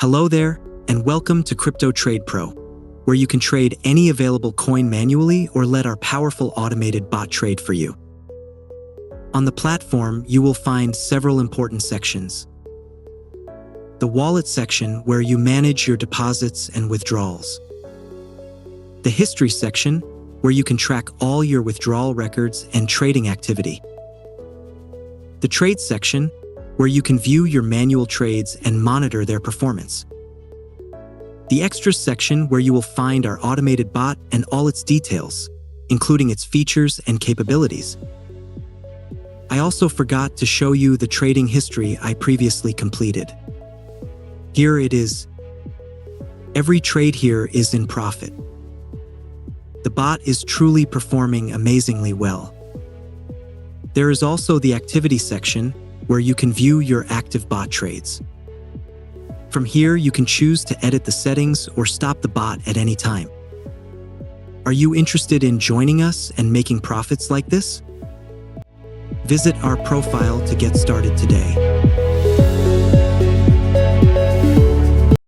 Hello there, and welcome to Crypto Trade Pro, where you can trade any available coin manually or let our powerful automated bot trade for you. On the platform, you will find several important sections. The wallet section, where you manage your deposits and withdrawals. The history section, where you can track all your withdrawal records and trading activity. The trade section, where you can view your manual trades and monitor their performance. The extras section, where you will find our automated bot and all its details, including its features and capabilities. I also forgot to show you the trading history I previously completed. Here it is. Every trade here is in profit. The bot is truly performing amazingly well. There is also the activity section, where you can view your active bot trades. From here, you can choose to edit the settings or stop the bot at any time. Are you interested in joining us and making profits like this? Visit our profile to get started today.